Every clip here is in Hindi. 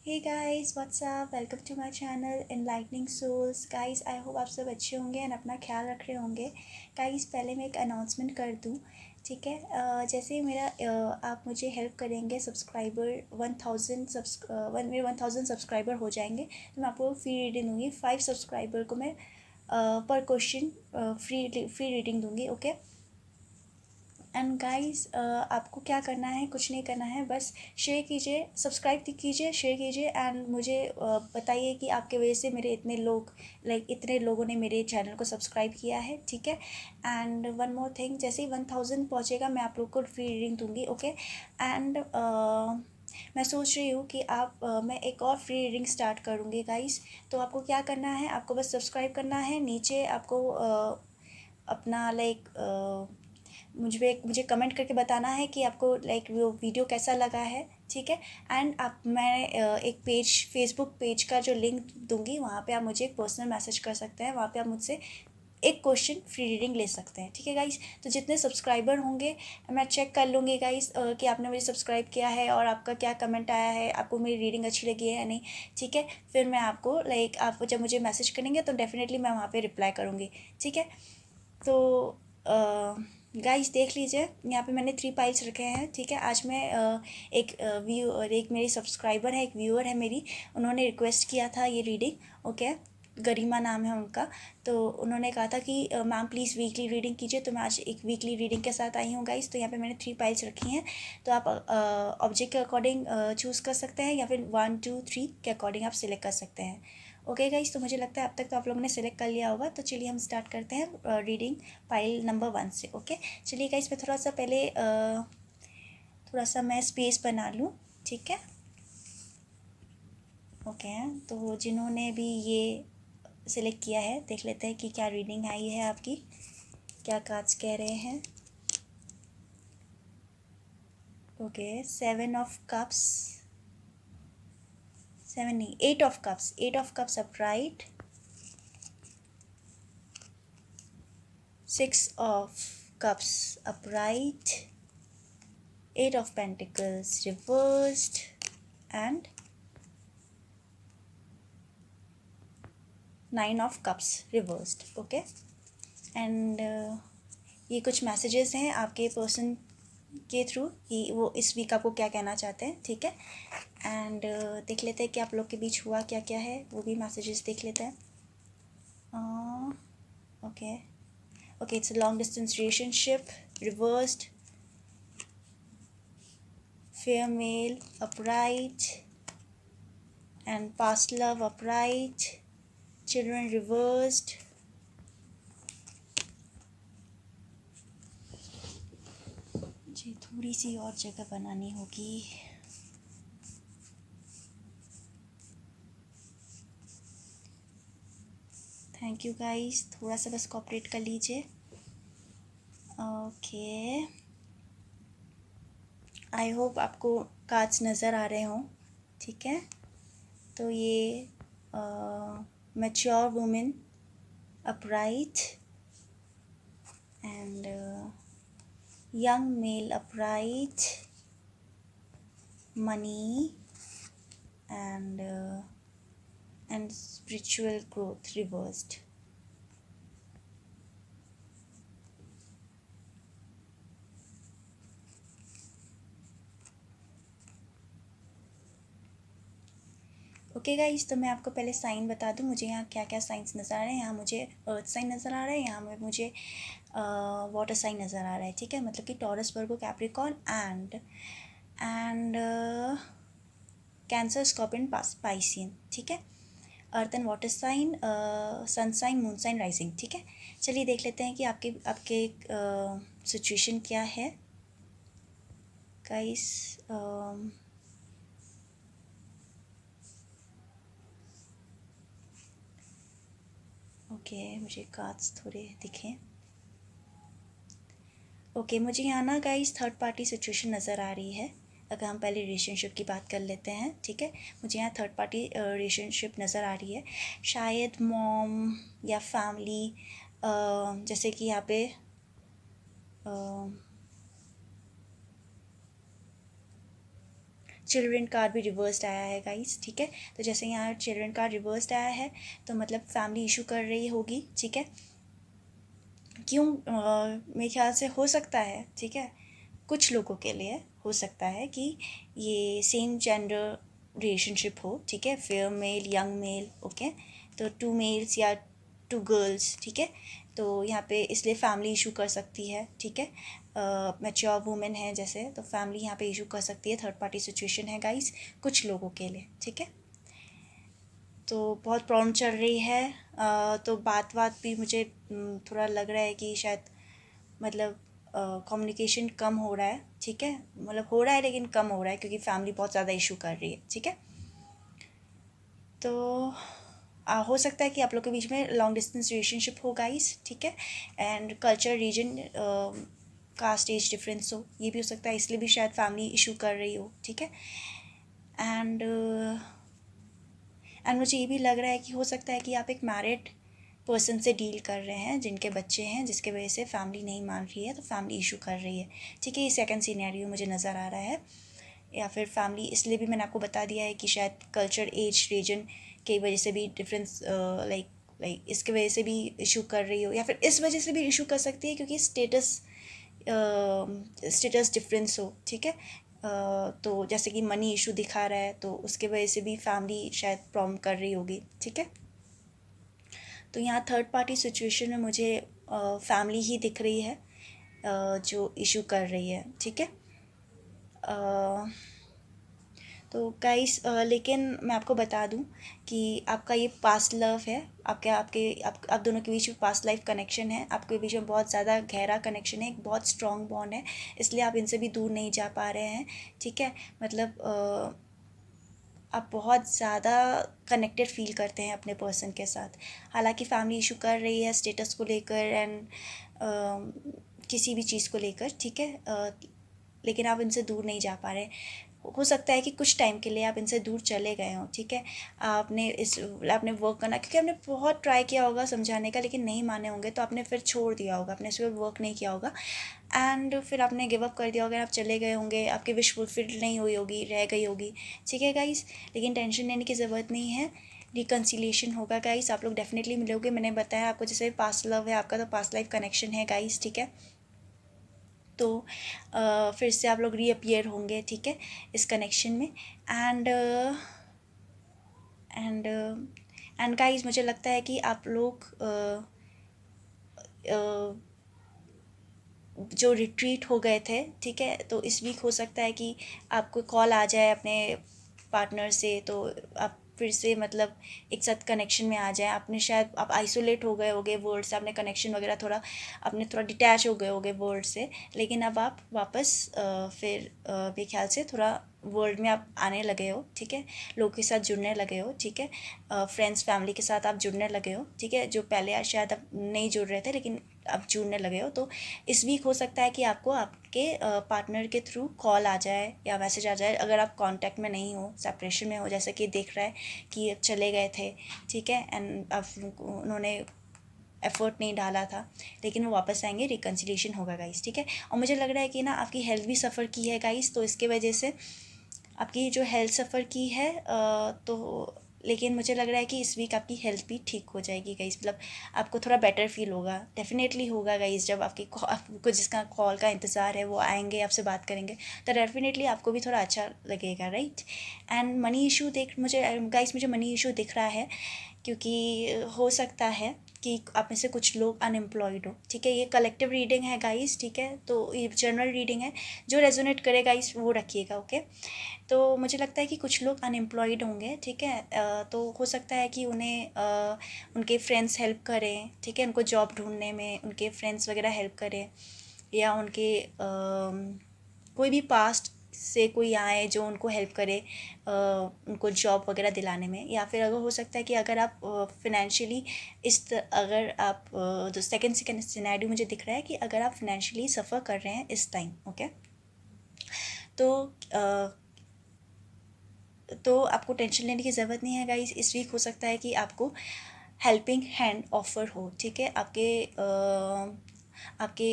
Hey guys what's up, welcome to my channel enlightening souls. Guys I hope आप सब अच्छे होंगे एंड अपना ख्याल रख रहे होंगे। गाइस पहले मैं एक अनाउंसमेंट कर दूं, ठीक है। जैसे ही मेरा आप मुझे हेल्प करेंगे, सब्सक्राइबर 1000 सब्सक्राइबर हो जाएंगे तो मैं आपको फ्री रीडिंग दूँगी। 5 सब्सक्राइबर को मैं पर क्वेश्चन फ्री रीडिंग दूँगी, ओके। एंड गाइस आपको क्या करना है, कुछ नहीं करना है, बस शेयर कीजिए, सब्सक्राइब कीजिए, शेयर कीजिए एंड मुझे बताइए कि आपके वजह से मेरे इतने लोगों ने मेरे चैनल को सब्सक्राइब किया है, ठीक है। एंड वन मोर थिंग, जैसे ही 1000 पहुँचेगा मैं आप लोग को फ्री रीडिंग दूँगी, ओके। एंड मैं सोच रही हूँ कि मैं एक और फ्री रीडिंग स्टार्ट करूँगी गाइस। तो आपको क्या करना है, आपको बस सब्सक्राइब करना है। नीचे आपको अपना मुझे कमेंट करके बताना है कि आपको वो वीडियो कैसा लगा है, ठीक है। एंड मैं एक फेसबुक पेज का जो लिंक दूंगी, वहाँ पे आप मुझे एक पर्सनल मैसेज कर सकते हैं। वहाँ पे आप मुझसे एक क्वेश्चन फ्री रीडिंग ले सकते हैं, ठीक है गाइस। तो जितने सब्सक्राइबर होंगे मैं चेक कर लूँगी गाइस कि आपने मुझे सब्सक्राइब किया है और आपका क्या कमेंट आया है, आपको मेरी रीडिंग अच्छी लगी है या नहीं, ठीक है। फिर मैं आपको आप जब मुझे मैसेज करेंगे तो डेफिनेटली मैं वहाँ पे रिप्लाई करूँगी, ठीक है। तो गाइस देख लीजिए, यहाँ पे मैंने 3 पाइल्स रखे हैं, ठीक है। आज मैं एक मेरी सब्सक्राइबर है, एक व्यूअर है मेरी, उन्होंने रिक्वेस्ट किया था ये रीडिंग, ओके। गरिमा नाम है उनका। तो उन्होंने कहा था कि मैम प्लीज़ वीकली रीडिंग कीजिए, तो मैं आज एक वीकली रीडिंग के साथ आई हूँ गाइस। तो यहाँ पे मैंने 3 पाइल्स रखी हैं, तो आप ऑब्जेक्ट के अकॉर्डिंग चूज़ कर सकते हैं या फिर 1 2 3 के अकॉर्डिंग आप सिलेक्ट कर सकते हैं, ओके गाइस। तो मुझे लगता है अब तक तो आप लोगों ने सिलेक्ट कर लिया होगा। तो चलिए हम स्टार्ट करते हैं रीडिंग पाइल नंबर 1 से, ओके। चलिए गाइस मैं थोड़ा सा मैं स्पेस बना लूँ, ठीक है, ओके। तो जिन्होंने भी ये सिलेक्ट किया है, देख लेते हैं कि क्या रीडिंग आई है आपकी, क्या कार्ड्स कह रहे हैं। ओके, 7 ऑफ कप्स, 7 नहीं, 8 of cups, 8 of cups upright, 6 of cups upright, 8 of Pentacles reversed and 9 of Cups reversed, okay. And ये कुछ मैसेजेस हैं आपके पर्सन के थ्रू कि वो इस वीक आपको क्या कहना चाहते हैं, ठीक है। एंड देख लेते हैं कि आप लोग के बीच हुआ क्या क्या है, वो भी मैसेजेस देख लेते हैं। Okay okay, it's a long distance relationship reversed, fair male upright and past love upright, children reversed, जी थोड़ी सी और जगह बनानी होगी। थैंक यू गाइस, थोड़ा सा बस कोऑपरेट कर लीजिए, ओके। आई होप आपको कार्ड्स नज़र आ रहे हों, ठीक है। तो ये mature women upright and young mail upright, money and spiritual growth reversed. Okay guys, तो मैं आपको पहले साइन बता दूं, मुझे यहाँ क्या क्या साइंस नज़र आ रहे हैं। यहाँ मुझे अर्थ साइन नज़र आ रहा है, यहाँ में मुझे वाटर साइन नज़र आ रहा है, ठीक है। मतलब कि Taurus, Virgo, Capricorn and Cancer, Scorpion, Piscean, ठीक है। Earth and water sign, sun sign, moon sign, rising, ठीक है। चलिए देख लेते हैं कि आपके सिचुएशन क्या है गाइस। ओके, मुझे कार्ड्स थोड़े दिखें। ओके, मुझे यहाँ ना गाइस थर्ड पार्टी सिचुएशन नज़र आ रही है। अगर हम पहले रिलेशनशिप की बात कर लेते हैं, ठीक है। मुझे यहाँ थर्ड पार्टी रिलेशनशिप नज़र आ रही है, शायद मॉम या फैमिली, जैसे कि यहाँ पे चिल्ड्रन कार्ड भी रिवर्स्ड आया है गाइस, ठीक है। तो जैसे यहाँ चिल्ड्रन कार्ड रिवर्स्ड आया है तो मतलब फैमिली इशू कर रही होगी, ठीक है। क्यों, मेरे ख्याल से हो सकता है, ठीक है, कुछ लोगों के लिए हो सकता है कि ये सेम जेंडर रिलेशनशिप हो, ठीक है, fair male young male, okay. तो टू मेल्स या टू गर्ल्स, ठीक है। तो यहाँ पे इसलिए फैमिली इशू कर सकती है, ठीक है। मैच्योर वुमेन है जैसे, तो फैमिली यहाँ पे इशू कर सकती है, थर्ड पार्टी सिचुएशन है गाइस कुछ लोगों के लिए, ठीक है। तो बहुत प्रॉब्लम चल रही है। तो बात भी मुझे थोड़ा लग रहा है कि शायद मतलब कम्युनिकेशन कम हो रहा है, ठीक है, मतलब हो रहा है लेकिन कम हो रहा है क्योंकि फैमिली बहुत ज़्यादा इशू कर रही है, ठीक है। तो हो सकता है कि आप लोग के बीच में लॉन्ग डिस्टेंस रिलेशनशिप हो गाइस, ठीक है। And culture region caste age difference हो, ये भी हो सकता है, इसलिए भी शायद फैमिली इशू कर रही हो, ठीक है। एंड मुझे ये भी लग रहा है कि हो सकता है कि आप एक मैरिड पर्सन से डील कर रहे हैं जिनके बच्चे हैं, जिसके वजह से फैमिली नहीं मान रही है तो फैमिली इशू कर रही है, ठीक है। ये सेकंड सिनेरियो मुझे नज़र आ रहा है। या फिर फैमिली, इसलिए भी मैंने आपको बता दिया है कि शायद कल्चर एज रीजन की वजह से भी डिफरेंस, लाइक इसके वजह से भी इशू कर रही हो, या फिर इस वजह से भी इशू कर सकती है क्योंकि स्टेटस डिफरेंस हो, ठीक है। तो जैसे कि मनी इशू दिखा रहा है तो उसके वजह से भी फैमिली शायद प्रॉब्लम कर रही होगी, ठीक है। तो यहाँ थर्ड पार्टी सिचुएशन में मुझे फैमिली ही दिख रही है जो इशू कर रही है, ठीक है। तो गाइस, लेकिन मैं आपको बता दूं कि आपका ये पास्ट लव है, आप दोनों के बीच में पास्ट लाइफ कनेक्शन है, आपके बीच में बहुत ज़्यादा गहरा कनेक्शन है, एक बहुत स्ट्रॉन्ग बॉन्ड है, इसलिए आप इनसे भी दूर नहीं जा पा रहे हैं, ठीक है। मतलब आप बहुत ज़्यादा कनेक्टेड फील करते हैं अपने पर्सन के साथ। हालांकि फैमिली इशू कर रही है स्टेटस को लेकर एंड किसी भी चीज़ को लेकर, ठीक है, लेकिन आप इनसे दूर नहीं जा पा रहे। हो सकता है कि कुछ टाइम के लिए आप इनसे दूर चले गए हों, ठीक है। आपने वर्क करना, क्योंकि आपने बहुत ट्राई किया होगा समझाने का लेकिन नहीं माने होंगे, तो आपने फिर छोड़ दिया होगा, आपने इस पर वर्क नहीं किया होगा एंड फिर आपने गिव अप कर दिया होगा, आप चले गए होंगे, आपकी विश फुलफिल नहीं हुई होगी, रह गई होगी, ठीक है गाइस। लेकिन टेंशन लेने की ज़रूरत नहीं है, रिकन्सिलिएशन होगा गाइस, आप लोग डेफिनेटली मिलोगे। मैंने बताया आपको, जैसे पास्ट लव है आपका तो पास्ट लाइफ कनेक्शन है गाइस, ठीक है। तो फिर से आप लोग रीअपियर होंगे, ठीक है, इस कनेक्शन में। एंड एंड एंड गाइस, मुझे लगता है कि आप लोग जो रिट्रीट हो गए थे, ठीक है, तो इस वीक हो सकता है कि आपको कॉल आ जाए अपने पार्टनर से, तो आप फिर से मतलब एक साथ कनेक्शन में आ जाए। आपने शायद आप आइसोलेट हो गए होगे वर्ल्ड से, आपने कनेक्शन वगैरह थोड़ा, आपने थोड़ा डिटैच हो गए होगे वर्ल्ड से, लेकिन अब आप वापस फिर मेरे ख्याल से थोड़ा वर्ल्ड में आप आने लगे हो, ठीक है, लोगों के साथ जुड़ने लगे हो, ठीक है, फ्रेंड्स फैमिली के साथ आप जुड़ने लगे हो, ठीक है, जो पहले शायद आप नहीं जुड़ रहे थे लेकिन अब जुड़ने लगे हो। तो इस वीक हो सकता है कि आपको आपके पार्टनर के थ्रू कॉल आ जाए या मैसेज आ जाए, अगर आप कांटेक्ट में नहीं हो, सेपरेशन में हो, जैसे कि दिख रहा है कि चले गए थे, ठीक है, एंड अब उन्होंने एफर्ट नहीं डाला था, लेकिन वो वापस आएंगे, रिकन्सिलिएशन होगा गाइस, ठीक है। और मुझे लग रहा है कि ना आपकी हेल्थ भी सफ़र की है गाइस, तो इसके वजह से आपकी जो हेल्थ सफ़र की है तो लेकिन मुझे लग रहा है कि इस वीक आपकी हेल्थ भी ठीक हो जाएगी गाइस, मतलब आपको थोड़ा बेटर फील होगा, डेफिनेटली होगा गाइस। जब आपको जिसका कॉल का इंतज़ार है वो आएंगे, आपसे बात करेंगे, तो डेफिनेटली आपको भी थोड़ा अच्छा लगेगा, राइट। एंड मनी इशू मुझे मनी इशू दिख रहा है, क्योंकि हो सकता है कि आप में से कुछ लोग अनएम्प्लॉयड हो, ठीक है। ये कलेक्टिव रीडिंग है गाइस, ठीक है, तो ये जनरल रीडिंग है, जो रेजोनेट करे गाइस वो रखिएगा, ओके। तो मुझे लगता है कि कुछ लोग अनएम्प्लॉयड होंगे, ठीक है, तो हो सकता है कि उन्हें उनके फ्रेंड्स हेल्प करें, ठीक है, उनको जॉब ढूंढने में उनके फ्रेंड्स वगैरह हेल्प करें, या उनके कोई भी पास्ट से कोई आए जो उनको हेल्प करे उनको जॉब वगैरह दिलाने में। या फिर अगर हो सकता है कि अगर आप फिनेंशियली अगर आप जो सेकेंड सिनेरियो मुझे दिख रहा है कि अगर आप फिनेंशियली सफ़र कर रहे हैं इस टाइम, ओके, तो आपको टेंशन लेने की ज़रूरत नहीं है गाइस। इस वीक हो सकता है कि आपको हेल्पिंग हैंड ऑफर हो, ठीक है, आपके आपके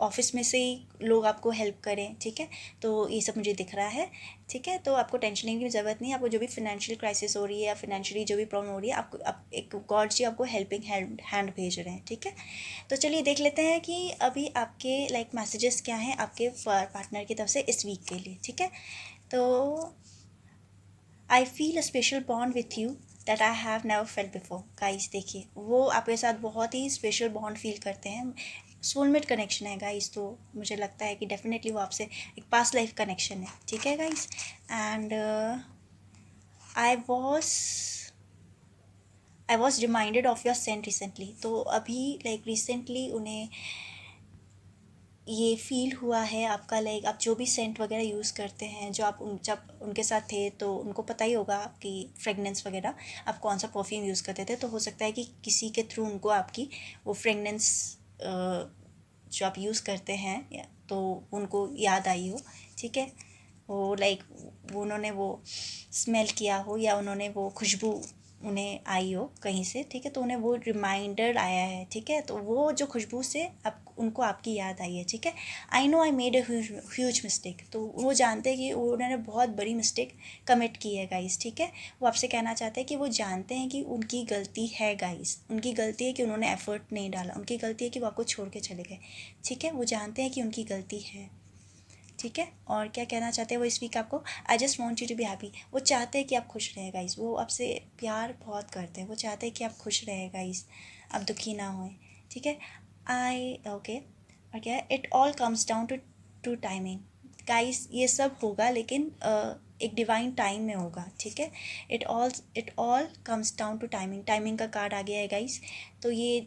ऑफिस में से ही लोग आपको हेल्प करें, ठीक है। तो ये सब मुझे दिख रहा है, ठीक है। तो आपको टेंशन लेने की ज़रूरत नहीं है। आपको जो भी फाइनेंशियल क्राइसिस हो रही है या फाइनेंशियली जो भी प्रॉब्लम हो रही है, आपको एक गॉड जी आपको हेल्पिंग हैंड भेज रहे हैं, ठीक है। तो चलिए देख लेते हैं कि अभी आपके लाइक मैसेजेस क्या हैं आपके पार्टनर की तरफ से इस वीक के लिए, ठीक है। तो I feel a special bond with you that I have never felt before. Guys देखिए, वो आपके साथ बहुत ही स्पेशल बॉन्ड फील करते हैं। सोलमेट कनेक्शन है गाइस, तो मुझे लगता है कि डेफिनेटली वो आपसे एक पास्ट लाइफ कनेक्शन है, ठीक है guys. And I was reminded of your scent recently. तो अभी लाइक रिसेंटली उन्हें ये फ़ील हुआ है आपका, लाइक आप जो भी सेंट वगैरह यूज़ करते हैं, जो आप जब उनके साथ थे तो उनको पता ही होगा आपकी फ्रेगनेंस वगैरह, आप कौन सा परफ्यूम यूज़ करते थे। तो हो सकता है कि किसी के थ्रू उनको आपकी वो फ्रेगनेंस जो आप यूज़ करते हैं तो उनको याद आई हो, ठीक है। वो लाइक वो उन्होंने वो स्मेल किया हो या उन्होंने वो खुशबू उन्हें आई हो कहीं से, ठीक है। तो उन्हें वो रिमाइंडर आया है, ठीक है। तो वो जो खुशबू से आप उनको आपकी याद आई है, ठीक है। I know I made a huge mistake. तो वो जानते हैं कि उन्होंने बहुत बड़ी मिस्टेक कमिट की है गाइस, ठीक है। वो आपसे कहना चाहते हैं कि वो जानते हैं कि उनकी गलती है गाइस, उनकी गलती है कि उन्होंने एफर्ट नहीं डाला, उनकी गलती है कि वो आपको छोड़ के चले गए, ठीक है। वो जानते हैं कि उनकी गलती है, ठीक है। और क्या कहना चाहते हैं वो इस वीक आपको, I just want you to be happy. वो चाहते हैं कि आप खुश रहें गाइस, वो आपसे प्यार बहुत करते हैं, वो चाहते हैं कि आप खुश रहें गाइस, आप दुखी ना होएं, ठीक है। ओके। और क्या है, it all comes down to timing. Guys ये सब होगा लेकिन एक डिवाइन टाइम में होगा, ठीक है। It all comes down to timing. Timing का कार्ड आ गया है गाइस। तो ये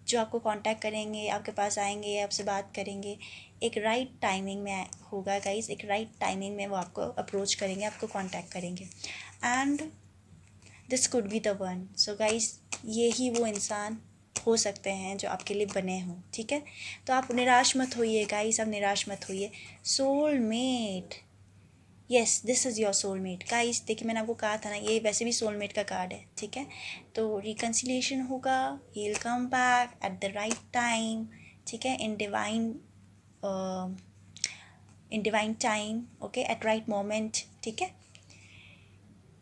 जो आपको कांटेक्ट करेंगे, आपके पास आएंगे, आपसे बात करेंगे, एक राइट टाइमिंग में होगा गाइस। एक राइट टाइमिंग में वो आपको अप्रोच करेंगे, आपको कांटेक्ट करेंगे। And this could be the one. So guys ये ही वो इंसान हो सकते हैं जो आपके लिए बने हों, ठीक है। तो आप निराश मत होइए गाइस, आप निराश मत होइए। Soulmate, yes this is your soulmate guys. देखिए मैंने आपको कहा था ना, ये वैसे भी सोलमेट का कार्ड है, ठीक है। तो रिकन्सिलिएशन होगा, he will come back at the right time, ठीक है, in divine time, okay, at right moment, ठीक है।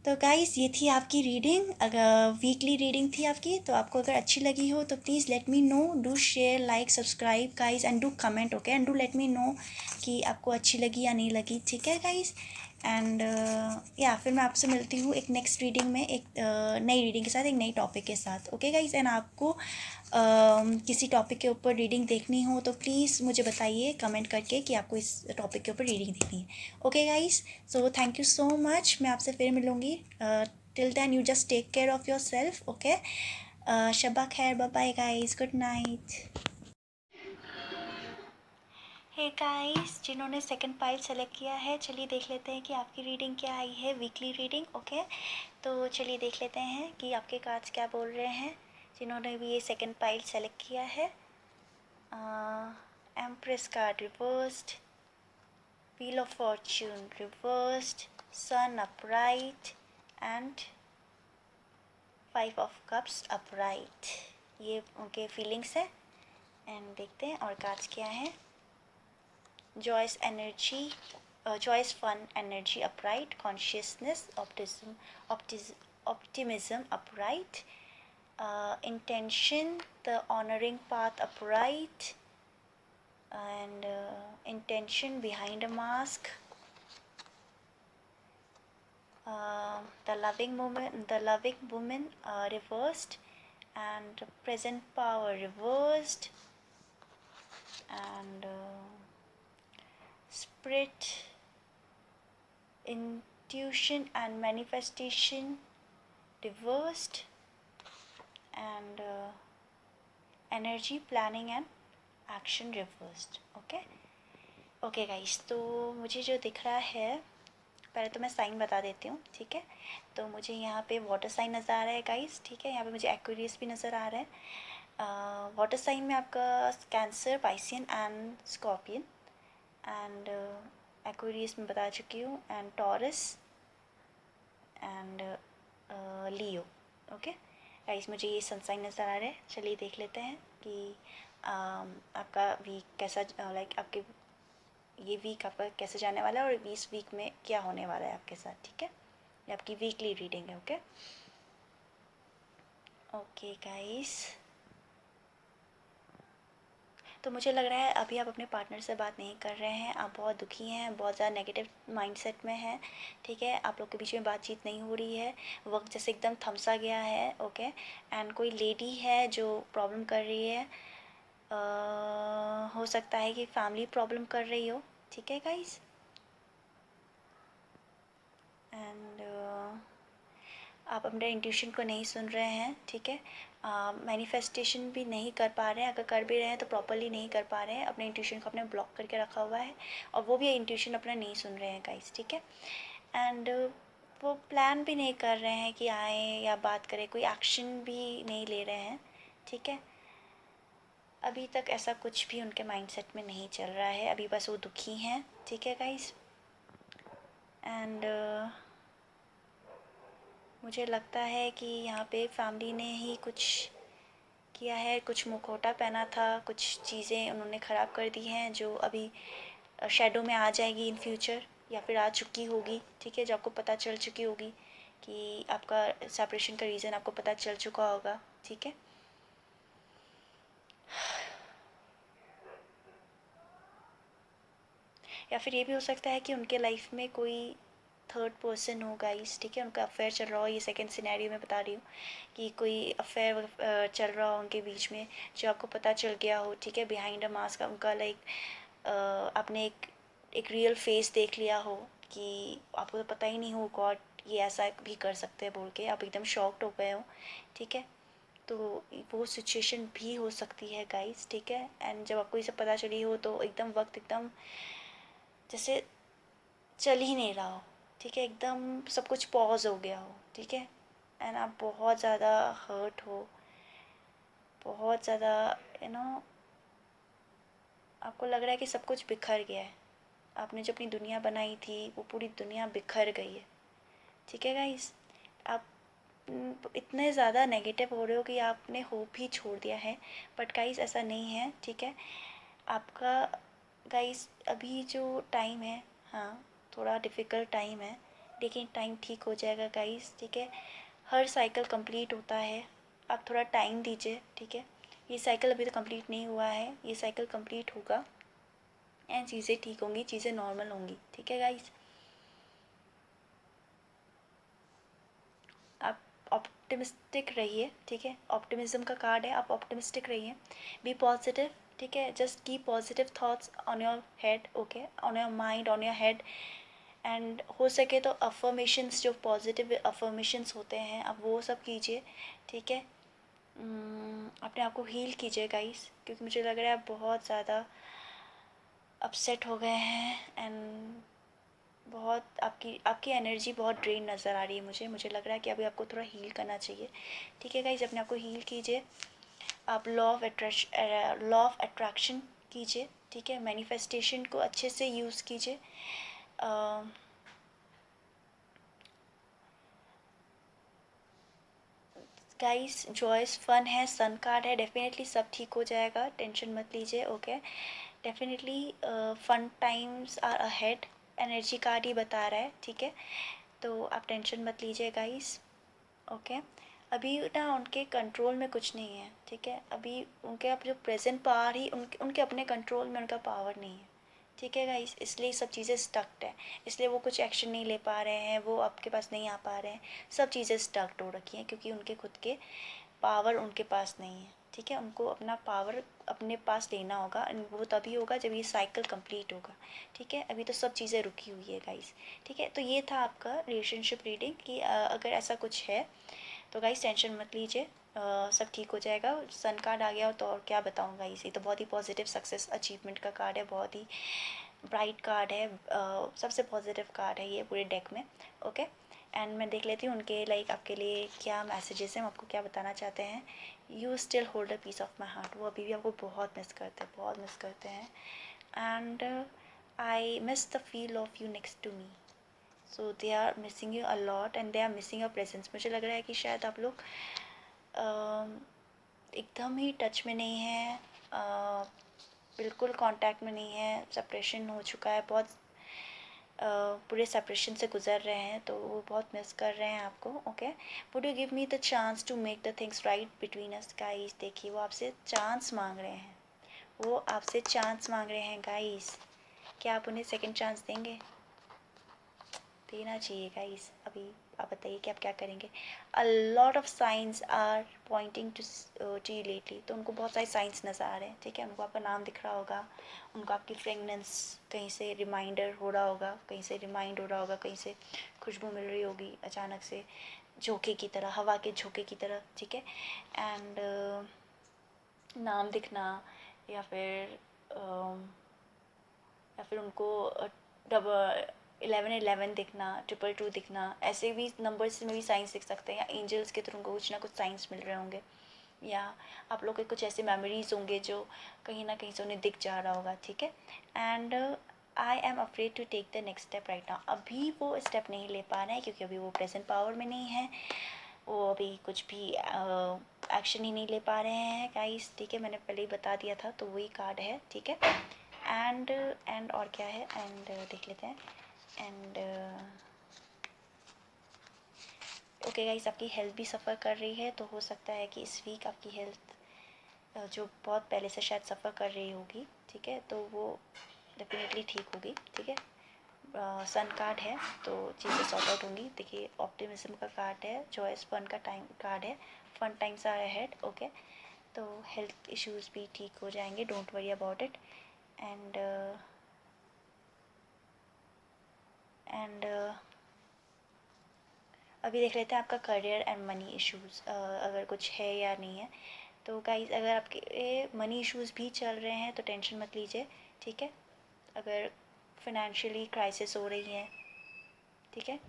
तो गाइस ये थी आपकी रीडिंग, अगर वीकली रीडिंग थी आपकी। तो आपको अगर अच्छी लगी हो तो please let me know, do share, like, subscribe guys and do comment, okay, and do let me know कि आपको अच्छी लगी या नहीं लगी, ठीक है गाइस। एंड या फिर मैं आपसे मिलती हूँ एक नेक्स्ट रीडिंग में, एक नई रीडिंग के साथ, एक नई टॉपिक के साथ, ओके गाइस। एंड आपको किसी टॉपिक के ऊपर रीडिंग देखनी हो तो प्लीज़ मुझे बताइए कमेंट करके कि आपको इस टॉपिक के ऊपर रीडिंग देखनी है, okay guys. So thank you so much, मैं आपसे फिर मिलूँगी। Till then you just take care of yourself, okay. शब्बा खैर, bye bye guys, good night. Hey guys, जिन्होंने सेकंड पाइल सेलेक्ट किया है, चलिए देख लेते हैं कि आपकी रीडिंग क्या आई है, वीकली रीडिंग, ओके। तो चलिए देख लेते हैं कि आपके कार्ड्स क्या बोल रहे हैं जिन्होंने भी ये सेकंड पाइल सेलेक्ट किया है। Empress card reversed, wheel of fortune reversed, sun upright and 5 of cups upright. ये उनके फीलिंग्स हैं। एंड देखते हैं और कार्ड्स क्या हैं। joyous energy, joyous fun energy upright, consciousness, optimism upright, intention, the honoring path upright, and intention behind a mask, the loving woman reversed, and present power reversed, and spirit, intuition and manifestation reversed, and energy, planning and action reversed, okay guys. तो मुझे जो दिख रहा है, पहले तो मैं साइन बता देती हूँ, ठीक है। तो मुझे यहाँ पे वाटर साइन नज़र आ रहा है गाइस, ठीक है। यहाँ पे मुझे एक्वेरियस भी नज़र आ रहा है। वाटर साइन में आपका cancer, Piscean and scorpion, and Aquarius में बता चुकी हूँ, and taurus and Leo, okay guys. मुझे ये सनसाइन नज़र आ रहा है। चलिए देख लेते हैं कि आपका वीक कैसा लाइक आपके ये वीक आपका कैसे जाने वाला है और इस वीक में क्या होने वाला है आपके साथ, ठीक है। ये आपकी वीकली रीडिंग है, ओके। ओके गाइस, तो मुझे लग रहा है अभी आप अपने पार्टनर से बात नहीं कर रहे हैं, आप बहुत दुखी हैं, बहुत ज़्यादा नेगेटिव माइंडसेट में हैं, ठीक है। आप लोग के बीच में बातचीत नहीं हो रही है, वक्त जैसे एकदम थमसा गया है, ओके। एंड कोई लेडी है जो प्रॉब्लम कर रही है, हो सकता है कि फैमिली प्रॉब्लम कर रही हो, ठीक है गाइस। एंड आप अपने इंट्यूशन को नहीं सुन रहे हैं, ठीक है। मैनिफेस्टेशन भी नहीं कर पा रहे हैं, अगर कर भी रहे हैं तो प्रॉपरली नहीं कर पा रहे हैं, अपने इंट्यूशन को अपने ब्लॉक करके रखा हुआ है और वो भी इंट्यूशन अपना नहीं सुन रहे हैं गाइस, ठीक है। एंड वो प्लान भी नहीं कर रहे हैं कि आए या बात करें, कोई एक्शन भी नहीं ले रहे हैं, ठीक है। अभी तक ऐसा कुछ भी उनके माइंडसेट में नहीं चल रहा है, अभी बस वो दुखी हैं, ठीक है गाइस। एंड मुझे लगता है कि यहाँ पे फैमिली ने ही कुछ किया है, कुछ मुखौटा पहना था, कुछ चीज़ें उन्होंने ख़राब कर दी हैं जो अभी शैडो में आ जाएगी इन फ्यूचर, या फिर आ चुकी होगी, ठीक है, जो आपको पता चल चुकी होगी कि आपका सेपरेशन का रीज़न आपको पता चल चुका होगा, ठीक है। या फिर ये भी हो सकता है कि उनके लाइफ में कोई थर्ड पर्सन हो गाइस, ठीक है, उनका अफेयर चल रहा हो, ये सेकंड सिनेरियो में बता रही हूँ कि कोई अफेयर चल रहा हो उनके बीच में जो आपको पता चल गया हो, ठीक है। बिहाइंड अ मास्क उनका लाइक आपने एक रियल फेस देख लिया हो कि आपको तो पता ही नहीं हो गॉड ये ऐसा भी कर सकते हैं बोल के आप एकदम शॉक्ड हो गए हो, ठीक है। तो वो सिचुएशन भी हो सकती है गाइस, ठीक है। एंड जब आपको ये सब पता चली हो तो एकदम वक्त एकदम जैसे चल ही नहीं रहा हो, ठीक है, एकदम सब कुछ पॉज हो गया हो, ठीक है। एंड आप बहुत ज़्यादा हर्ट हो, बहुत ज़्यादा यू नो आपको लग रहा है कि सब कुछ बिखर गया है, आपने जो अपनी दुनिया बनाई थी वो पूरी दुनिया बिखर गई है, ठीक है गाइस। आप इतने ज़्यादा नेगेटिव हो रहे हो कि आपने होप ही छोड़ दिया है, बट गाइस ऐसा नहीं है, ठीक है। आपका गाइस अभी जो टाइम है, हाँ थोड़ा डिफ़िकल्ट टाइम है, लेकिन टाइम ठीक हो जाएगा गाइस, ठीक है। हर साइकिल कंप्लीट होता है, आप थोड़ा टाइम दीजिए, ठीक है। ये साइकिल अभी तो कंप्लीट नहीं हुआ है, ये साइकिल कंप्लीट होगा एंड चीज़ें ठीक होंगी, चीज़ें नॉर्मल होंगी, ठीक है गाइस। आप ऑप्टिमिस्टिक रहिए, ठीक है, ऑप्टिमिज्म का कार्ड है, आप ऑप्टिमिस्टिक रहिए, बी पॉजिटिव, ठीक है। Just keep positive thoughts on your head, okay, on your mind, on your head. And हो सके तो अफर्मेशंस, जो पॉजिटिव अफर्मेशंस होते हैं आप वो सब कीजिए, ठीक है। अपने आप को हील कीजिए गाइस, क्योंकि मुझे लग रहा है आप बहुत ज़्यादा अपसेट हो गए हैं एंड बहुत आपकी आपकी एनर्जी बहुत ड्रेन नज़र आ रही है मुझे लग रहा है कि अभी आपको थोड़ा हील करना चाहिए, ठीक है गाइस। अपने आप को हील कीजिए, आप लॉ ऑफ अट्रैक्शन कीजिए, ठीक है, मैनिफेस्टेशन को अच्छे से यूज़ कीजिए। गाइस जॉयस फन है, सन कार्ड है, डेफिनेटली सब ठीक हो जाएगा, टेंशन मत लीजिए, okay. Definitely fun times are ahead, energy card ही बता रहा है, ठीक है। तो आप टेंशन मत लीजिए गाइस, ओके। अभी ना उनके कंट्रोल में कुछ नहीं है, ठीक है। अभी उनके अब जो प्रेजेंट पावर ही उनके उनके अपने कंट्रोल में उनका पावर नहीं है, ठीक है गाइस। इसलिए सब चीज़ें स्टक्ड है, इसलिए वो कुछ एक्शन नहीं ले पा रहे हैं, वो आपके पास नहीं आ पा रहे हैं, सब चीज़ें स्टक्ड हो रखी हैं क्योंकि उनके खुद के पावर उनके पास नहीं है, ठीक है। उनको अपना पावर अपने पास लेना होगा, वो तभी होगा जब ये साइकिल कंप्लीट होगा, ठीक है। अभी तो सब चीज़ें रुकी हुई है गाइस, ठीक है। तो ये था आपका रिलेशनशिप रीडिंग कि अगर ऐसा कुछ है तो गाइस टेंशन मत लीजिए, सब ठीक हो जाएगा। सन कार्ड आ गया हो तो और क्या बताऊँ गाइस, ये तो बहुत ही पॉजिटिव सक्सेस अचीवमेंट का कार्ड है, बहुत ही ब्राइट कार्ड है, सबसे पॉजिटिव कार्ड है ये पूरे डेक में, ओके। एंड मैं देख लेती हूँ उनके लाइक आपके लिए क्या मैसेजेस हैं, आपको क्या बताना चाहते हैं। You still hold a piece of my heart, वो अभी भी आपको बहुत मिस करते हैं, बहुत मिस करते हैं। And I miss the feel of you next to me, so they are missing you a lot and they are missing your presence. मुझे लग रहा है कि शायद आप लोग एकदम ही टच में नहीं हैं, बिल्कुल कांटेक्ट में नहीं है, सेपरेशन हो चुका है, बहुत पूरे सेपरेशन से गुजर रहे हैं, तो वो बहुत मिस कर रहे हैं आपको. Okay, would you give me the chance to make the things right between us guys. देखिए वो आपसे चांस मांग रहे हैं, वो आपसे चांस मांग रहे हैं गाइस. क्या आप उन्हें सेकंड चांस देंगे? देना चाहिए गाइस. अभी आप बताइए कि आप क्या करेंगे. A lot of signs are pointing to you lately. तो उनको बहुत सारे साइंस नज़र आ रहे हैं. ठीक है, उनको आपका नाम दिख रहा होगा, उनको आपकी फ्रेगनेंस कहीं से रिमाइंडर हो रहा होगा, कहीं से रिमाइंड हो रहा होगा, कहीं से खुशबू मिल रही होगी अचानक से, झोंके की तरह, हवा के झोंके की तरह. ठीक है, एंड नाम दिखना, या फिर उनको डबल 1111 दिखना, 222 दिखना. ऐसे भी नंबर्स में भी साइंस दिख सकते हैं, या एंजल्स के थ्रू उनको कुछ ना कुछ साइंस मिल रहे होंगे, या आप लोग के कुछ ऐसे मेमोरीज होंगे जो कहीं ना कहीं से उन्हें दिख जा रहा होगा. ठीक है, and I am afraid to take the next step right now. अभी वो स्टेप नहीं ले पा रहे हैं क्योंकि अभी वो प्रेजेंट पावर में नहीं है, वो अभी कुछ भी एक्शन ही नहीं ले पा रहे हैं गाइस. ठीक है, मैंने पहले ही बता दिया था, तो वही कार्ड है. ठीक है, एंड और क्या है, एंड देख लेते हैं. एंड ओके गाइस, आपकी हेल्थ भी सफ़र कर रही है, तो हो सकता है कि इस वीक आपकी हेल्थ जो बहुत पहले से शायद सफ़र कर रही होगी. ठीक है, तो वो डेफिनेटली ठीक होगी. ठीक है, सन कार्ड है तो चीज़ें सॉर्ट आउट होंगी. देखिए ऑप्टिमिज्म का कार्ड है, जॉयस फन का टाइम कार्ड है, fun times are ahead. Okay, तो हेल्थ इश्यूज़ भी ठीक हो जाएंगे, don't worry about it. And अभी देख लेते हैं आपका करियर एंड मनी इश्यूज़ अगर कुछ है या नहीं है. तो गाइस, अगर आपके मनी इश्यूज़ भी चल रहे हैं तो टेंशन मत लीजिए. ठीक है, अगर फिनेंशियली क्राइसिस हो रही है, ठीक है,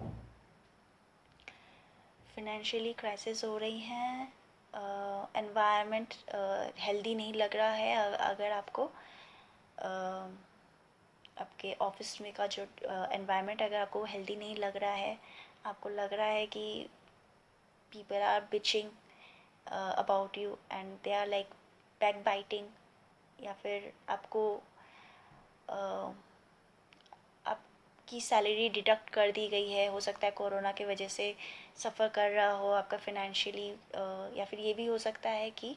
फिनेंशियली क्राइसिस हो रही हैं, एनवायरनमेंट हेल्दी नहीं लग रहा है, अगर आपको आपके ऑफिस में का जो एनवायरनमेंट अगर आपको हेल्दी नहीं लग रहा है, आपको लग रहा है कि people are bitching about you and they are like back biting, या फिर आपको आपकी सैलरी डिडक्ट कर दी गई है, हो सकता है कोरोना की वजह से सफ़र कर रहा हो आपका फिनेंशियली, या फिर ये भी हो सकता है कि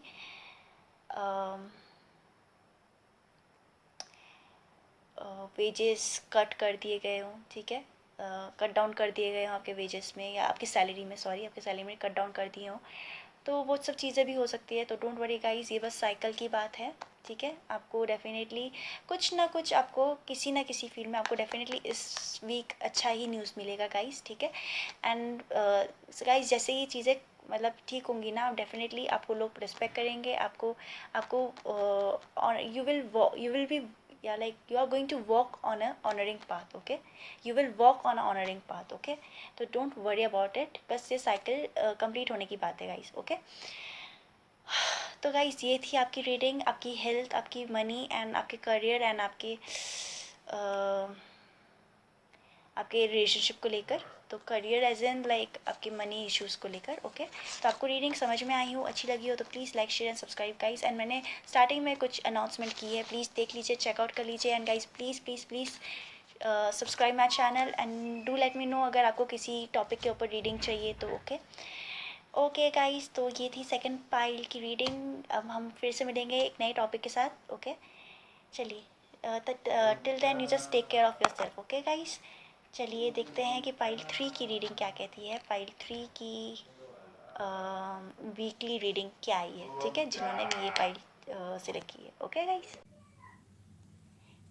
वेजेस कट कर दिए गए हों. ठीक है, कट डाउन कर दिए गए हों आपके वेजेस में, या आपकी सैलरी में, सॉरी, आपकी सैलरी में कट डाउन कर दिए हों. तो वो सब चीज़ें भी हो सकती है. तो डोंट वरी गाइस, ये बस साइकिल की बात है. ठीक है, आपको डेफिनेटली कुछ ना कुछ, आपको किसी ना किसी फील्ड में आपको डेफिनेटली इस वीक अच्छा ही न्यूज़ मिलेगा गाइस. ठीक है, एंड गाइस जैसे ही चीज़ें मतलब ठीक होंगी ना, डेफिनेटली आपको लोग रिस्पेक्ट करेंगे, आपको आपको यू विल बी, या like you are going to walk on a honoring path. Okay, you will walk on a honoring path. Okay, तो डोंट वरी अबाउट इट. बस ये साइकिल कंप्लीट होने की बात है गाइस. ओके, तो गाइस ये थी आपकी रीडिंग, आपकी हेल्थ, आपकी मनी एंड आपके करियर एंड आपके रिलेशनशिप को लेकर. तो करियर एज इन लाइक आपके मनी इश्यूज़ को लेकर. ओके, तो आपको रीडिंग समझ में आई हो, अच्छी लगी हो, तो please like share and subscribe guys. And मैंने स्टार्टिंग में कुछ अनाउंसमेंट की है, प्लीज़ देख लीजिए, चेकआउट कर लीजिए. And guys please please please subscribe my channel and do let me know अगर आपको किसी टॉपिक के ऊपर रीडिंग चाहिए तो. ओके गाइस, तो ये थी सेकंड पाइल की रीडिंग. अब हम फिर से मिलेंगे एक नए टॉपिक के साथ. ओके, चलिए, till then you just take care of yourself. Okay guys, चलिए देखते हैं कि पाइल 3 की रीडिंग क्या कहती है. पाइल 3 की वीकली रीडिंग क्या आई है. ठीक है, जिन्होंने भी ये पाइल सिलेक्ट की है. ओके गाइस,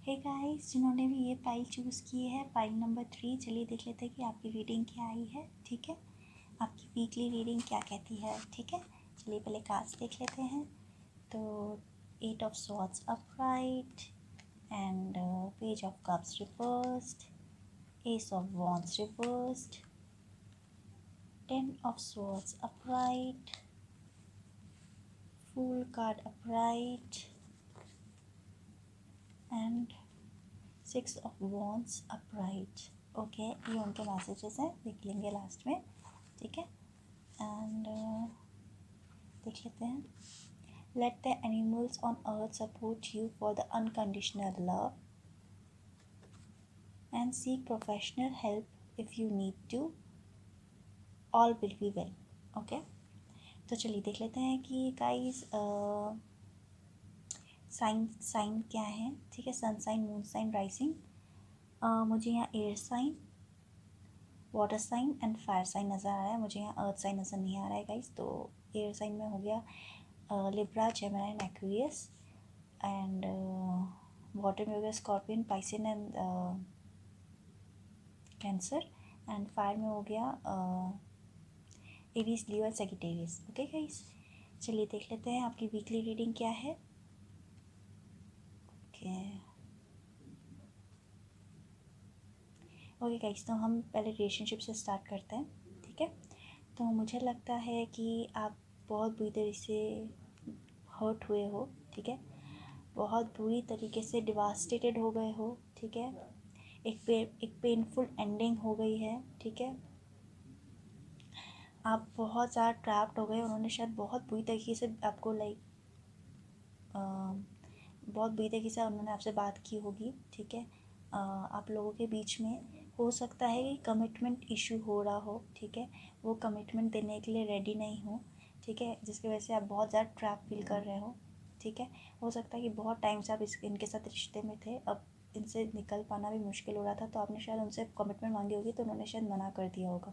हे गाइस, जिन्होंने भी ये पाइल चूज़ की है, पाइल नंबर 3, चलिए देख लेते हैं कि आपकी रीडिंग क्या आई है. ठीक है, आपकी वीकली रीडिंग क्या कहती है. ठीक है, चलिए पहले कार्ड्स देख लेते हैं. तो 8 of swords upright, and page of cups reversed, S of wands reversed, 10 of swords upright, Fool card upright, and 6 of wands upright. Okay, ये उनके मैसेजेस हैं, देख लेंगे लास्ट में. ठीक है, एंड देख लेते हैं. Let the animals on earth support you for the unconditional love and seek professional help if you need to. All will be well. Okay, तो चलिए देख लेते हैं कि गाइस साइन साइन क्या है. ठीक है, sun sign, moon sign, rising. मुझे यहाँ air sign, water sign and fire sign नज़र आ रहा है. मुझे यहाँ अर्थ साइन नज़र नहीं आ रहा है गाइस. तो एयर साइन में हो गया Libra, Gemini and Aquarius. And water में हो गया Scorpion, Pisces and Cancer. And fire में हो गया Aries, Leo and Sagittarius. Okay guys, चलिए देख लेते हैं आपकी वीकली रीडिंग क्या है. ओके गाइस, तो हम पहले रिलेशनशिप से स्टार्ट करते हैं. ठीक है, तो मुझे लगता है कि आप बहुत बुरी तरीके से हर्ट हुए हो. ठीक है, बहुत बुरी तरीके से डिवास्टेटेड हो गए हो. ठीक है, एक पेनफुल एंडिंग हो गई है. ठीक है, आप बहुत ज़्यादा ट्रैप्ड हो गए. उन्होंने शायद बहुत बुरी तरीके से आपको बहुत बुरी तरीके से उन्होंने आपसे बात की होगी. ठीक है, आप लोगों के बीच में हो सकता है कि कमिटमेंट इशू हो रहा हो. ठीक है, वो कमिटमेंट देने के लिए रेडी नहीं हो. ठीक है, जिसकी वजह से आप बहुत ज़्यादा ट्रैप फील कर रहे हो. ठीक है, हो सकता है कि बहुत टाइम से आप इनके साथ रिश्ते में थे, अब इनसे निकल पाना भी मुश्किल हो रहा था. तो आपने शायद उनसे कमिटमेंट मांगी होगी, तो उन्होंने शायद मना कर दिया होगा.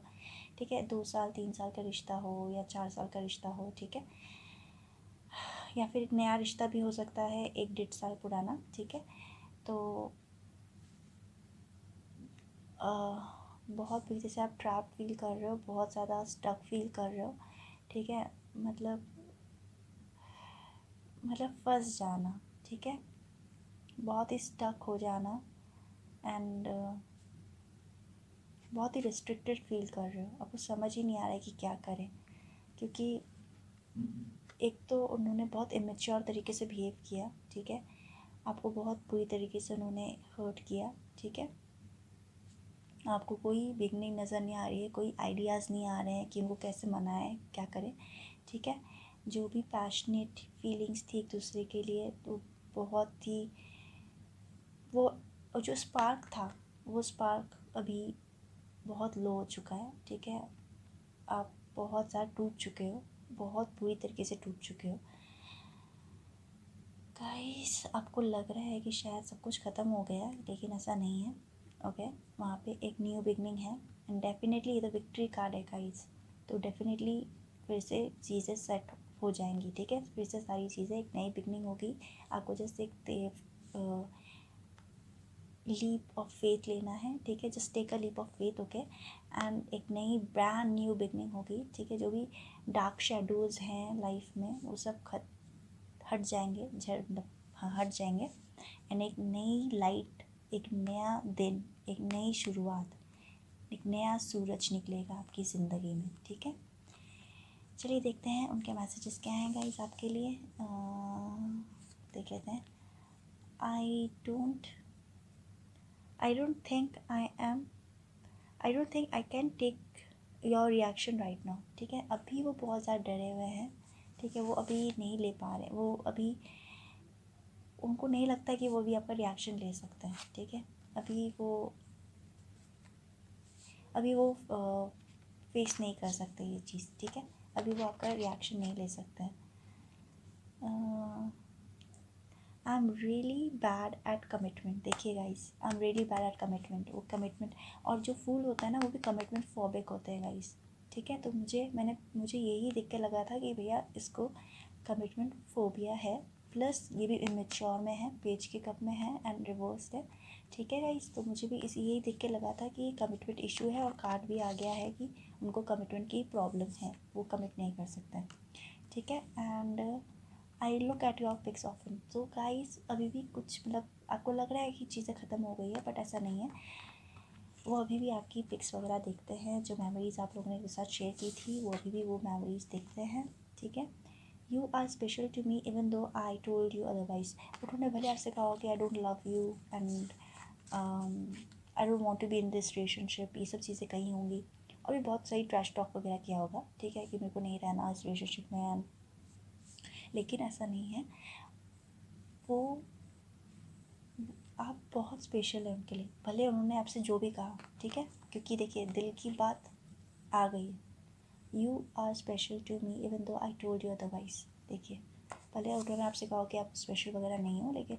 ठीक है, 2 साल 3 साल का रिश्ता हो या 4 साल का रिश्ता हो. ठीक है, या फिर एक नया रिश्ता भी हो सकता है 1-1.5 साल पुराना. ठीक है, तो बहुत बुरी से आप ट्रैप फील कर रहे हो, बहुत ज़्यादा स्टक फील कर रहे हो. ठीक है, मतलब फंस जाना. ठीक है, बहुत ही स्टक हो जाना. एंड बहुत ही रिस्ट्रिक्टेड फील कर रहे हो. आपको समझ ही नहीं आ रहा है कि क्या करें, क्योंकि एक तो उन्होंने बहुत इमेच्योर तरीके से बिहेव किया. ठीक है, आपको बहुत बुरी तरीके से उन्होंने हर्ट किया. ठीक है, आपको कोई बिगनिंग नज़र नहीं आ रही है, कोई आइडियाज़ नहीं आ रहे हैं कि उनको कैसे मनाएं, क्या करें. ठीक है, जो भी पैशनेट फीलिंग्स थी एक दूसरे के लिए, तो बहुत ही वो जो स्पार्क था, वो स्पार्क अभी बहुत लो हो चुका है. ठीक है, आप बहुत ज़्यादा टूट चुके हो, बहुत बुरी तरीके से टूट चुके हो. गाइस, आपको लग रहा है कि शायद सब कुछ ख़त्म हो गया, लेकिन ऐसा नहीं है. ओके, वहाँ पे एक न्यू बिगनिंग है. एंड डेफिनेटली ये तो विक्ट्री कार्ड है गाइस, तो डेफिनेटली फिर से चीज़ें सेट हो जाएंगी. ठीक है, फिर से सारी चीज़ें, एक नई बिगनिंग होगी. आपको जस्ट एक लीप ऑफ फेथ लेना है. ठीक है, just take a leap of faith. Okay, and एक नई ब्रांड न्यू बिगनिंग होगी. ठीक है, जो भी डार्क शेडोज़ हैं लाइफ में वो सब हट जाएंगे, हट जाएंगे. एंड एक नई लाइट, एक नया दिन, एक नई शुरुआत, एक नया सूरज निकलेगा आपकी ज़िंदगी में. ठीक है, चलिए देखते हैं उनके मैसेजेस क्या हैं गाइस आपके लिए. देख लेते हैं. I don't think I don't think I can take your reaction right now. ठीक है, अभी वो बहुत ज़्यादा डरे हुए हैं. ठीक है, वो अभी नहीं ले पा रहे, वो अभी उनको नहीं लगता कि वो भी आपका रिएक्शन ले सकते हैं. ठीक है, अभी वो फेस नहीं कर सकते ये चीज़. ठीक है, अभी वो आपका रिएक्शन नहीं ले सकते हैं. I am really bad at commitment. देखिए guys, I am really bad at commitment. वो कमिटमेंट, और जो फूल होता है ना, वो भी कमिटमेंट फॉबिक होते हैं गाइस. ठीक है, तो मुझे यही देख के लगा था कि भैया इसको कमिटमेंट फोबिया है, प्लस ये भी इमेच्योर में है, पेज के कप में है एंड रिवर्स है. ठीक है गाइस, तो मुझे भी यही देख के लगा था कि कमिटमेंट इशू है, और कार्ड भी आ गया है कि उनको कमिटमेंट की प्रॉब्लम है, वो कमिट नहीं कर सकते हैं. ठीक है, and I look at your pics often. So guys, अभी भी कुछ आपको लग रहा है कि चीज़ें ख़त्म हो गई है, बट ऐसा नहीं है. वो अभी भी आपकी पिक्स वगैरह देखते हैं, जो मेमोरीज़ आप लोगों ने एक साथ शेयर की थी, वो अभी भी वो मेमोरीज़ देखते हैं. ठीक है, you are special to me even though I told you otherwise. उन्होंने भले आपसे कहा हो कि I don't love you and I don't want to be in this relationship, ये सब चीज़ें कही होंगी, और भी बहुत सही ट्रैश टॉक वगैरह किया होगा. ठीक है, कि मेरे को नहीं रहना इस रिलेशनशिप में, लेकिन ऐसा नहीं है, वो आप बहुत स्पेशल है उनके लिए, भले उन्होंने आपसे जो भी कहा, ठीक है, क्योंकि देखिए दिल की बात आ गई है। You are special to me even though I told you otherwise. देखिए भले उन्होंने आपसे कहा कि आप स्पेशल वगैरह नहीं हो, लेकिन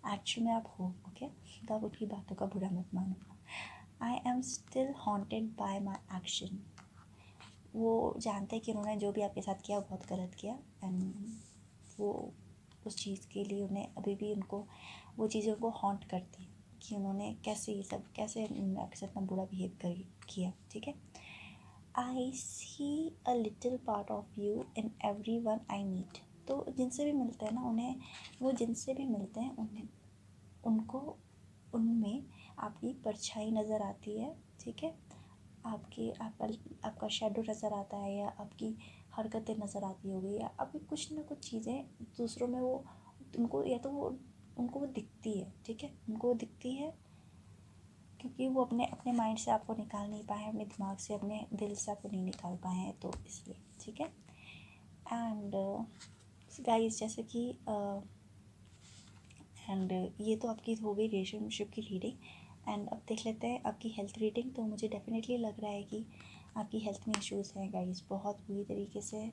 एक्चुअल में आप हो, ओके। तो आप उनकी बातों का बुरा मत मानो। I am still haunted bye my action. वो जानते हैं कि उन्होंने जो भी आपके साथ किया बहुत गलत किया, एंड वो उस चीज़ के लिए उन्हें अभी भी उनको वो चीज़ें उनको हॉन्ट करती हैं कि उन्होंने कैसे ये सब, कैसे आपके साथ इतना बुरा बिहेव किया, ठीक है। I see a little part of you in everyone I meet. तो जिनसे भी मिलते हैं ना उन्हें, वो जिनसे भी मिलते हैं उन्हें, उनको उनमें आपकी परछाई नज़र आती है, ठीक है। आपका शेडो नज़र आता है, या आपकी हरकतें नज़र आती होगी, या आपकी कुछ ना कुछ चीज़ें दूसरों में वो उनको, या तो वो उनको वो दिखती है, ठीक है, उनको वो दिखती है क्योंकि वो अपने अपने माइंड से आपको निकाल नहीं पाए हैं, अपने दिमाग से, अपने दिल से आपको नहीं निकाल पाए हैं, तो इसलिए, ठीक है। एंड गाइस जैसे कि एंड ये तो आपकी हो गई रिलेशनशिप की रीडिंग। एंड अब देख लेते हैं आपकी हेल्थ रीडिंग। तो मुझे डेफिनेटली लग रहा है कि आपकी हेल्थ में इश्यूज़ हैं गाइस, बहुत बुरी तरीके से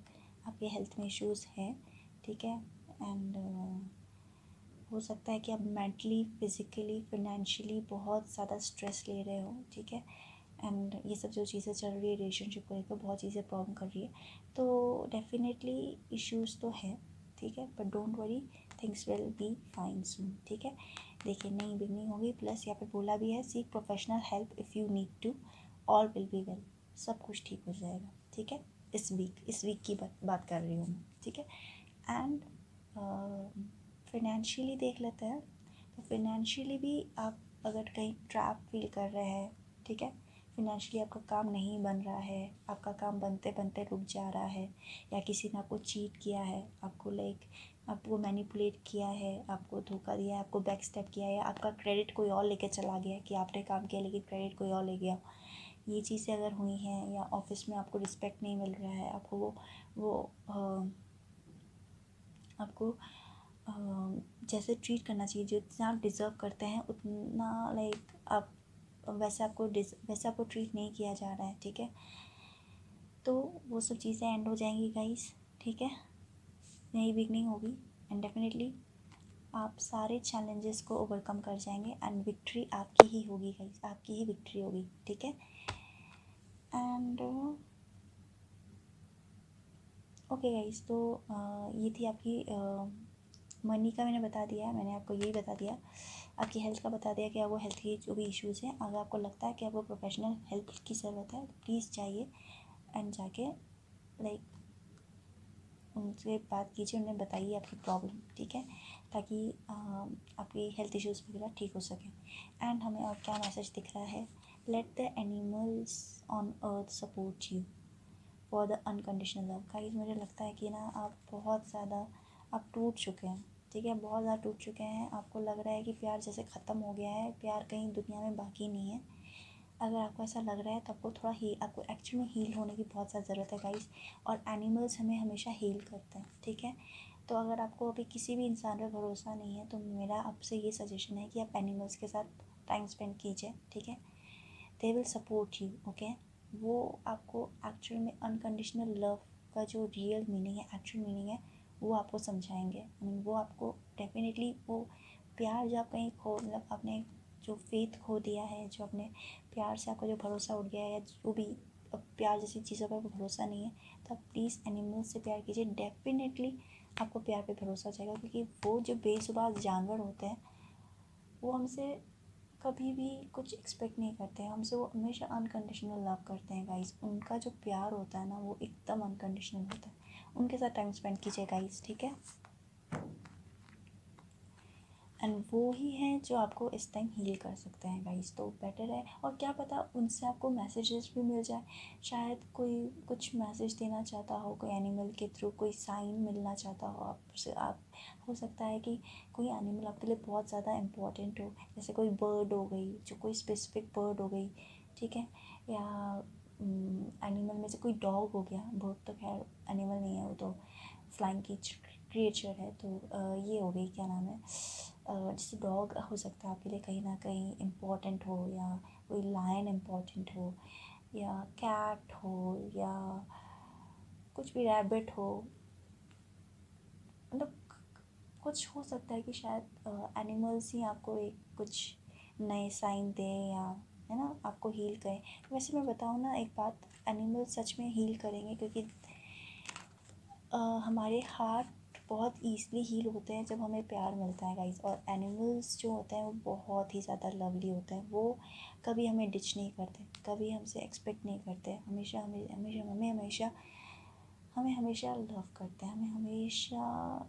आपके हेल्थ में इश्यूज़ हैं, ठीक है। एंड हो सकता है कि आप मेंटली, फिज़िकली, फिनेंशियली बहुत ज़्यादा स्ट्रेस ले रहे हो, ठीक है। एंड ये सब जो चीज़ें चल रही है रिलेशनशिप को लेकर, बहुत चीज़ें प्रॉब्लम कर रही है, तो डेफिनेटली इश्यूज़ तो है, ठीक है, but don't worry, things will be fine soon, ठीक है। देखिए नई बिगनिंग होगी, प्लस यहाँ पे बोला भी है seek professional help if you need to, all will be well, सब कुछ ठीक हो जाएगा, ठीक है। इस वीक की बात कर रही हूँ मैं, ठीक है। एंड फिनेंशियली देख लेते हैं। तो फिनेंशियली भी आप अगर कहीं ट्रैप फील कर रहे हैं, ठीक है, फिनेंशियली आपका काम नहीं बन रहा है, आपका काम बनते बनते रुक जा रहा है, या किसी ने आपको चीट किया है, आपको मैनिपुलेट किया है, आपको धोखा दिया है, आपको बैक स्टेप किया है, या आपका क्रेडिट कोई और लेके चला गया कि आपने काम किया लेकिन क्रेडिट कोई और ले गया, ये चीज़ें अगर हुई हैं, या ऑफिस में आपको रिस्पेक्ट नहीं मिल रहा है, आपको आपको जैसे ट्रीट करना चाहिए, जितना आप डिज़र्व करते हैं उतना, लाइक आप वैसे आपको ट्रीट नहीं किया जा रहा है, ठीक है। तो वो सब चीज़ें एंड हो जाएंगी गाइस, ठीक है, नई बिगनिंग होगी, एंड डेफिनेटली आप सारे चैलेंजेस को ओवरकम कर जाएंगे, एंड विक्ट्री आपकी ही होगी गाइस, आपकी ही विक्ट्री होगी, ठीक है। एंड ओके गाइस, तो ये थी आपकी मनी का मैंने बता दिया, मैंने आपको यही बता दिया, आपकी हेल्थ का बता दिया कि आपको हेल्थ की जो भी इश्यूज़ हैं, अगर आपको लगता है कि आपको प्रोफेशनल हेल्प की ज़रूरत है तो प्लीज़ जाइए एंड जाके लाइक उनसे बात कीजिए, उन्हें बताइए आपकी प्रॉब्लम, ठीक है, ताकि आपकी हेल्थ इश्यूज़ वगैरह ठीक हो सकें। एंड हमें और क्या मैसेज दिख रहा है, let the animals on earth support you for the unconditional love. Guys मुझे लगता है कि ना आप बहुत ज़्यादा आप टूट चुके हैं, ठीक है, बहुत ज़्यादा टूट चुके हैं, आपको लग रहा है कि प्यार जैसे ख़त्म हो गया है, प्यार कहीं दुनिया में बाकी नहीं है। अगर आपको ऐसा लग रहा है तो आपको एक्चुअल में हील होने की बहुत ज़्यादा ज़रूरत है गाइस, और एनिमल्स हमें हमेशा हील करते हैं, ठीक है। तो अगर आपको अभी किसी भी इंसान पर भरोसा नहीं है तो मेरा आपसे ये सजेशन है कि आप एनिमल्स के साथ टाइम स्पेंड कीजिए, ठीक है, they will support you, okay. वो आपको एक्चुअल में अनकंडीशनल लव का जो रियल मीनिंग है, एक्चुअल मीनिंग है, वो आपको समझाएंगे। वो आपको डेफिनेटली वो प्यार जो आप कहीं मतलब आपने जो फेथ खो दिया है, जो अपने प्यार से आपका जो भरोसा उठ गया है, या जो भी अब प्यार जैसी चीज़ों पर भरोसा नहीं है, तो आप प्लीज़ एनिमल्स से प्यार कीजिए, डेफिनेटली आपको प्यार पे भरोसा हो जाएगा। क्योंकि वो जो बेजुबान जानवर होते हैं वो हमसे कभी भी कुछ एक्सपेक्ट नहीं करते हैं, हमसे वो हमेशा अनकंडीशनल लव करते हैं गाइस। उनका जो प्यार होता है ना वो एकदम अनकंडीशनल होता है। उनके साथ टाइम स्पेंड कीजिए गाइस, ठीक है। एंड वो ही हैं जो आपको इस टाइम हील कर सकते हैं गाइस, तो बेटर है। और क्या पता उनसे आपको मैसेजेस भी मिल जाए, शायद कोई कुछ मैसेज देना चाहता हो, कोई एनिमल के थ्रू कोई साइन मिलना चाहता हो आपसे। आप हो सकता है कि कोई एनिमल आपके लिए बहुत ज़्यादा इम्पोर्टेंट हो, जैसे कोई बर्ड हो गई, जो कोई स्पेसिफिक बर्ड हो गई, ठीक है, या एनिमल में से कोई डॉग हो गया, बर्ड तो खैर एनिमल नहीं है, वो तो फ्लाइंग क्रिएचर है। तो ये हो गई, क्या नाम है, जैसे डॉग हो सकता है आपके लिए कहीं ना कहीं इम्पोर्टेंट हो, या कोई लायन इम्पोर्टेंट हो, या कैट हो, या कुछ भी रैबिट हो, मतलब कुछ हो सकता है कि शायद एनिमल्स ही आपको एक कुछ नए साइन दें, या है ना, आपको हील करें। तो वैसे मैं बताऊँ ना एक बात, एनिमल्स सच में हील करेंगे, क्योंकि हमारे हार्ट बहुत ईज़िली हील होते हैं जब हमें प्यार मिलता है गाइस। और एनिमल्स जो होते हैं वो बहुत ही ज़्यादा लवली होते हैं, वो कभी हमें डिच नहीं करते, कभी हमसे एक्सपेक्ट नहीं करते, हमेशा हमें हमेशा हमें हमेशा हमें हमेशा लव करते हैं, हमें हमेशा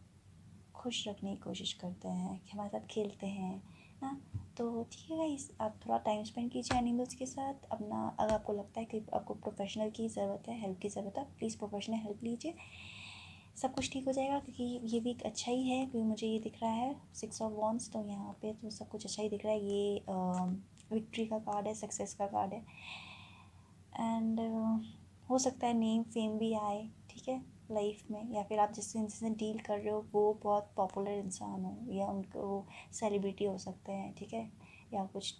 खुश रखने की कोशिश करते हैं, कि हमारे साथ खेलते हैं ना। तो ठीक है गाइस, आप थोड़ा टाइम स्पेंड कीजिए एनिमल्स के साथ अपना। अगर आपको लगता है कि आपको प्रोफेशनल की ज़रूरत है, हेल्प की ज़रूरत है, प्लीज़ प्रोफेशनल हेल्प लीजिए, सब कुछ ठीक हो जाएगा। क्योंकि ये भी एक अच्छा ही है, क्योंकि मुझे ये दिख रहा है 6 ऑफ वॉन्ड्स, तो यहाँ पे तो सब कुछ अच्छा ही दिख रहा है। ये विक्ट्री का कार्ड है, सक्सेस का कार्ड है, एंड हो सकता है नेम फेम भी आए, ठीक है, लाइफ में। या फिर आप जिससे जिनसे डील कर रहे हो वो बहुत पॉपुलर इंसान हो, या उनको सेलिब्रिटी हो सकते हैं, ठीक है, या कुछ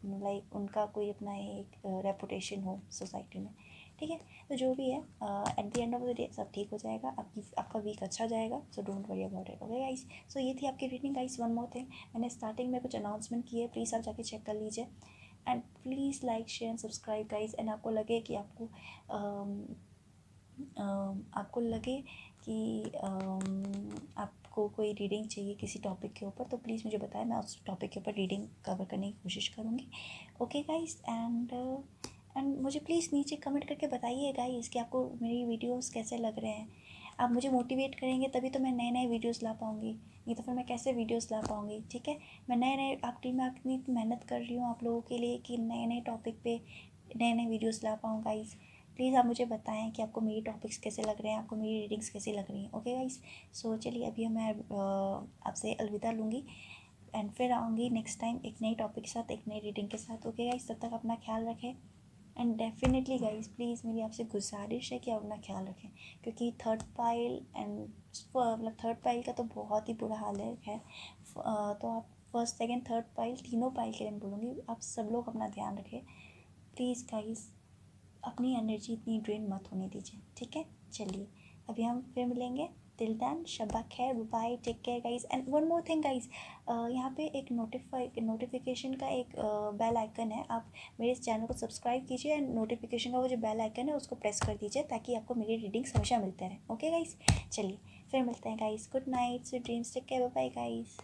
लाइक उनका कोई अपना एक रेपुटेशन हो सोसाइटी में, ठीक है। तो जो भी है, at the end of the day सब ठीक हो जाएगा, आपका वीक अच्छा जाएगा। So don't worry about it, okay guys. So ये थी आपकी reading guys. One more thing, मैंने स्टार्टिंग में कुछ अनाउंसमेंट की है, प्लीज़ आप जाके चेक कर लीजिए, and please like share and subscribe guys. And आपको लगे कि आपको लगे कि आपको कोई रीडिंग चाहिए किसी टॉपिक के ऊपर, तो प्लीज़ मुझे बताएं, मैं उस टॉपिक के ऊपर रीडिंग कवर करने की कोशिश करूँगी, ओके गाइस। एंड मुझे प्लीज़ नीचे कमेंट करके बताइए गाइस कि आपको मेरी वीडियोस कैसे लग रहे हैं। आप मुझे मोटिवेट करेंगे तभी तो मैं नए नए वीडियोस ला पाऊँगी, नहीं तो फिर मैं कैसे वीडियोस ला पाऊँगी, ठीक है। मैं आपके लिए मैं इतनी मेहनत कर रही हूँ आप लोगों के लिए कि नए नए टॉपिक पे नए नए वीडियोस ला पाऊँ गाइस। प्लीज़ आप मुझे बताएं कि आपको मेरी टॉपिक्स कैसे लग रहे हैं, आपको मेरी रीडिंग्स कैसी लग रही हैं, ओके गाइस। सो चलिए अभी मैं आपसे अलविदा लूँगी, एंड फिर आऊँगी नेक्स्ट टाइम एक नई टॉपिक के साथ, एक नई रीडिंग के साथ, ओके गाइस। तब तक अपना ख्याल रखें, एंड डेफिनेटली गाइस प्लीज़ मेरी आपसे गुजारिश है कि आप अपना ख्याल रखें, क्योंकि थर्ड पाइल एंड मतलब थर्ड पाइल का तो बहुत ही बुरा हाल है तो आप फर्स्ट सेकेंड थर्ड पाइल तीनों पाइल के लिए मैं बोलूँगी, आप सब लोग अपना ध्यान रखें प्लीज़ गाइस, अपनी एनर्जी इतनी ड्रेन मत होने दीजिए, ठीक है। चलिए अभी हम फिर मिलेंगे, टिल देन शब्बा खैर, bye, take care guys. And one more thing guys, यहाँ पे एक नोटिफिकेशन का एक बेल आइकन है, आप मेरे इस चैनल को सब्सक्राइब कीजिए, एंड नोटिफिकेशन का वो जो बेल आइकन है उसको प्रेस कर दीजिए, ताकि आपको मेरी रीडिंग्स हमेशा मिलते रहें, ओके गाइस। चलिए फिर मिलते हैं guys, good night, sweet dreams, take care, bye guys.